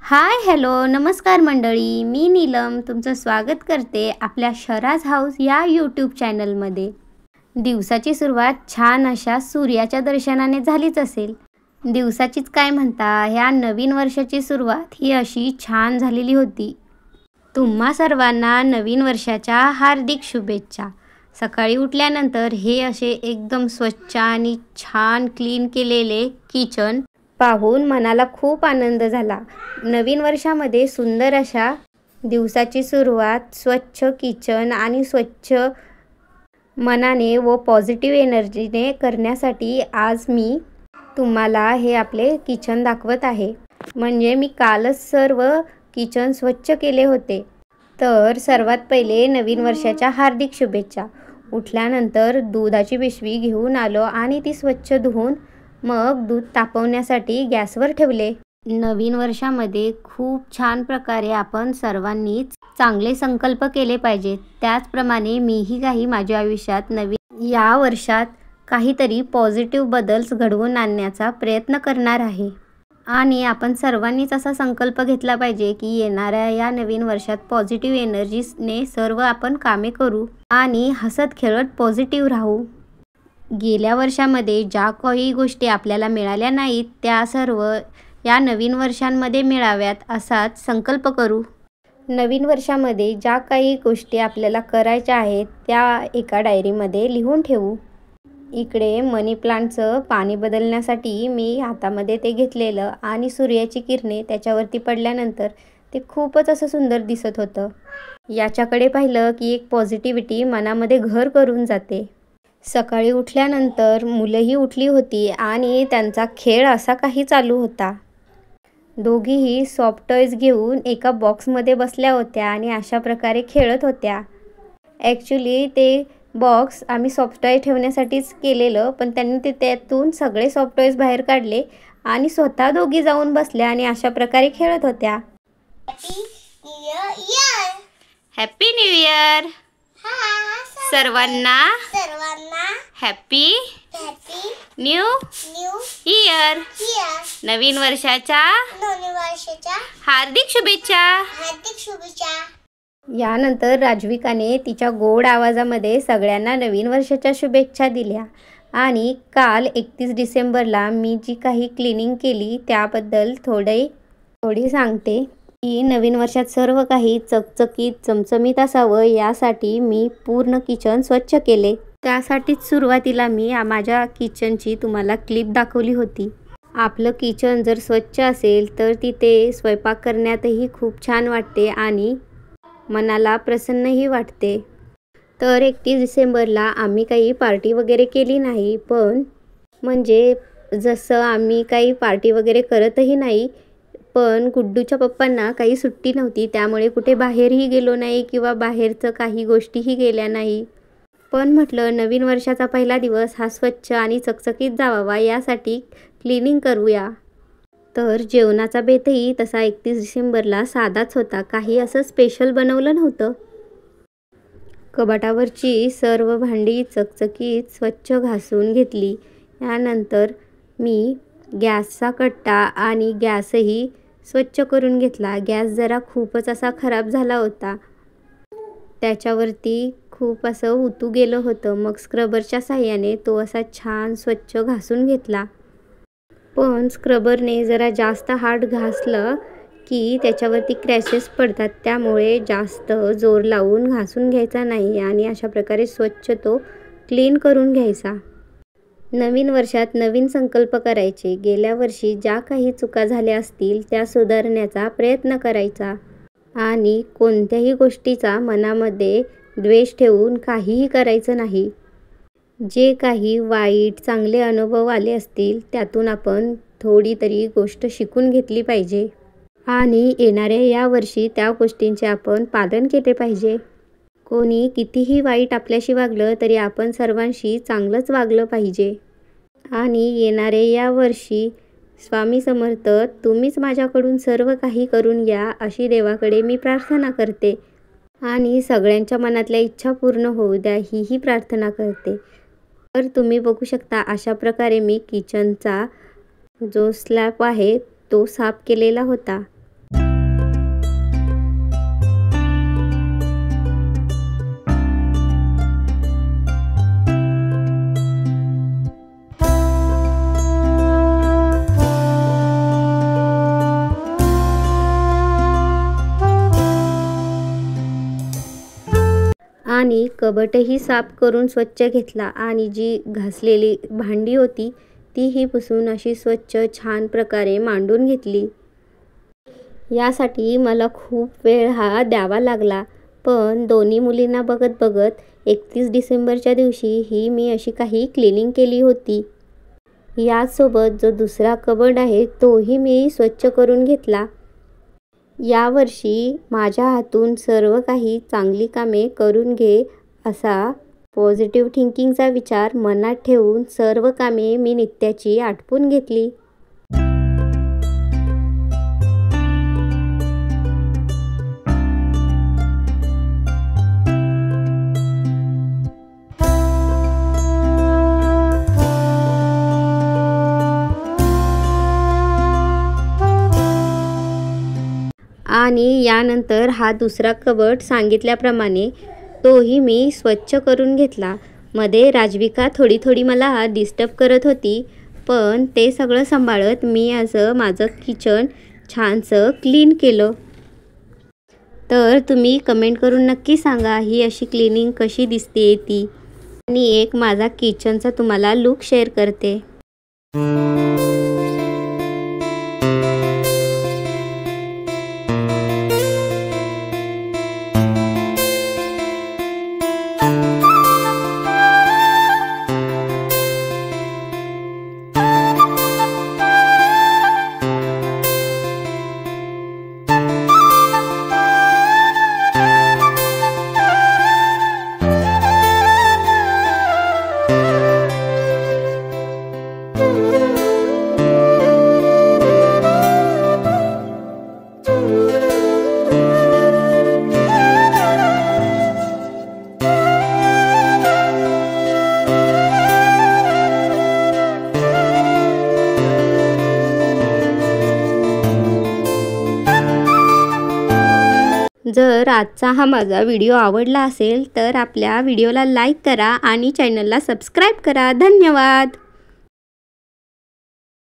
Hi hello नमस्कार मंडळी, मी नीलम तुमचं स्वागत करते आपल्या शराज हाऊस या यूट्यूब चॅनलमध्ये। दिवसाची सुरुवात छान अशा सूर्याच्या दर्शनाने झालीच असेल। दिवसाचीच काय म्हणता, ह्या नवीन वर्षाची सुरुवात ही अशी छान झालेली होती। तुम्हा सर्वांना नवीन वर्षाच्या हार्दिक शुभेच्छा। सकाळी उठल्यानंतर हे असे एकदम स्वच्छ आणि छान क्लीन केलेले किचन पाहून मनाला खूप आनंद झाला। नवीन वर्षामध्ये सुंदर अशा दिवसाची सुरुवात स्वच्छ किचन आणि स्वच्छ मनाने व पॉझिटिव्ह एनर्जीने करण्यासाठी आज मी तुम्हाला हे आपले किचन दाखवत आहे। म्हणजे मी कालच सर्व किचन स्वच्छ केले होते। तर सर्वात पहिले नवीन वर्षाच्या हार्दिक शुभेच्छा। उठल्यानंतर दुधाची पिशवी घेऊन आलो आणि ती स्वच्छ धुवून मग दूध तापवण्यासाठी गॅसवर ठेवले। नवीन वर्षामध्ये खूप छान प्रकारे आपण सर्वांनीच चांगले संकल्प केले पाहिजेत। त्याचप्रमाणे मीही काही माझ्या आयुष्यात नवीन या वर्षात काहीतरी पॉझिटिव्ह बदल्स घडवून आणण्याचा प्रयत्न करणार आहे। आणि आपण सर्वांनीच असा संकल्प घेतला पाहिजे की येणाऱ्या या नवीन वर्षात पॉझिटिव्ह एनर्जीने सर्व आपण कामे करू आणि हसत खेळत पॉझिटिव्ह राहू। गेल्या वर्षामध्ये ज्या काही गोष्टी आपल्याला मिळाल्या नाहीत त्या सर्व या नवीन वर्षांमध्ये मिळाव्यात असाच संकल्प करू। नवीन वर्षामध्ये ज्या काही गोष्टी आपल्याला करायच्या आहेत त्या एका डायरीमध्ये लिहून ठेवू। इकडे मनी प्लांटचं पाणी बदलण्यासाठी मी हातामध्ये ते घेतलेलं आणि सूर्याची किरणे त्याच्यावरती पडल्यानंतर ते खूपच असं सुंदर दिसत होतं। याच्याकडे पाहिलं की एक पॉझिटिव्हिटी मनामध्ये घर करून जाते। सकाळी उठल्यानंतर मुलंही उठली होती आणि त्यांचा खेळ असा काही चालू होता। दोघीही सॉफ्ट टॉयज घेऊन एका बॉक्समध्ये बसल्या होत्या आणि अशा प्रकारे खेळत होत्या। ॲक्च्युली ते बॉक्स आम्ही सॉफ्ट टॉय ठेवण्यासाठीच केलेलं, पण त्यांनी ते त्यातून सगळे सॉफ्ट टॉयज बाहेर काढले आणि स्वतः दोघी जाऊन बसल्या आणि अशा प्रकारे खेळत होत्या। हॅपी न्यू इयर सर्वांना हॅपी न्यू इयर। नवीन वर्षाच्या हार्दिक शुभेच्छा। यानंतर राजविकाने तिच्या गोड आवाजामध्ये सगळ्यांना नवीन वर्षाच्या शुभेच्छा दिल्या। आणि काल 31 डिसेंबरला मी जी काही क्लिनिंग केली त्याबद्दल थोडी सांगते की नवीन वर्षात सर्व काही चकचकीत चमचमीत असावं यासाठी मी पूर्ण किचन स्वच्छ केले। त्यासाठीच सुरुवातीला मी माझ्या किचनची तुम्हाला क्लिप दाखवली होती। आपलं किचन जर स्वच्छ असेल तर तिथे स्वयंपाक करण्यातही खूप छान वाटते आणि मनाला प्रसन्नही वाटते। तर 31 डिसेंबरला आम्ही काही पार्टी वगैरे केली नाही, पण म्हणजे जसं आम्ही काही पार्टी वगैरे करतही नाही, पण गुड्डूच्या पप्पांना काही सुट्टी नव्हती त्यामुळे कुठे बाहेरही गेलो नाही किंवा बाहेरचं काही गोष्टीही केल्या नाही। पण म्हटलं नवीन वर्षाचा पहिला दिवस हा स्वच्छ आणि चकचकीत जावावा यासाठी क्लिनिंग करूया। तर जेवणाचा बेतही तसा 31 डिसेंबरला साधाच होता, काही असं स्पेशल बनवलं नव्हतं। कपाटावरची सर्व भांडी चकचकीत स्वच्छ घासून घेतली। यानंतर मी गॅसचा कट्टा आणि गॅसही स्वच्छ करून घेतला। गॅस जरा खूपच असा खराब झाला होता, त्याच्यावरती खूप असं उतू गेलं होतं। मग स्क्रबरच्या साहाय्याने तो असा छान स्वच्छ घासून घेतला, पण स्क्रबरने जरा जास्त हार्ड घासलं की त्याच्यावरती क्रॅचेस पडतात, त्यामुळे जास्त जोर लावून घासून घ्यायचा नाही आणि अशा प्रकारे स्वच्छ तो क्लीन करून घ्यायचा। नवीन वर्षात नवीन संकल्प करायचे। गेल्या वर्षी ज्या काही चुका झाल्या असतील त्या सुधारण्याचा प्रयत्न करायचा आणि कोणत्याही गोष्टीचा मनामध्ये द्वेष ठेवून काहीही करायचं नाही। जे काही वाईट चांगले अनुभव आले असतील त्यातून आपण थोडी तरी गोष्ट शिकून घेतली पाहिजे आणि येणाऱ्या या वर्षी त्या गोष्टींचे आपण पालन केले पाहिजे। कोणी कितीही वाईट आपल्याशी वागलं तरी आपण सर्वांशी चांगलंच वागलं पाहिजे। आणि येणाऱ्या या वर्षी स्वामी समर्थ तुम्हीच माझ्याकडून सर्व काही करून घ्या अशी देवाकडे मी प्रार्थना करते आणि सगळ्यांच्या मनातल्या इच्छा पूर्ण होऊ द्या ही प्रार्थना करते। तर तुम्ही बघू शकता अशा प्रकारे मी किचनचा जो स्लॅब आहे तो साफ केलेला होता। आणि कबटही साफ करून स्वच्छ घेतला आणि जी घासलेली भांडी होती तीही पुसून अशी स्वच्छ छान प्रकारे मांडून घेतली. यासाठी मला खूप वेळ हा द्यावा लागला, पण दोन्ही मुलींना बघत बघत 31 डिसेंबरच्या दिवशी ही मी अशी काही क्लिनिंग केली होती. यासोबत जो दुसरा कबर्ड आहे तोही मी स्वच्छ करून घेतला. यावर्षी माझ्या हातून सर्व काही चांगली कामे करून घे असा पॉझिटिव्ह थिंकिंगचा विचार मनात ठेवून सर्व कामे मी नित्याची आटपून घेतली. आणि यानंतर हा दुसरा कबर्ड सांगितल्याप्रमाणे तोही मी स्वच्छ करून घेतला. मध्ये राजविका थोडी मला डिस्टर्ब करत होती, पण ते सगळं सांभाळत मी असं माझं किचन छानसं क्लीन केलं. तर तुम्ही कमेंट करून नक्की सांगा ही अशी क्लिनिंग कशी दिसते ती. आणि एक माझा किचनचा तुम्हाला लुक शेअर करते. जर आजचा हा माझा व्हिडिओ आवडला असेल तर आपल्या व्हिडिओला लाईक करा आणि चॅनलला सबस्क्राईब करा. धन्यवाद.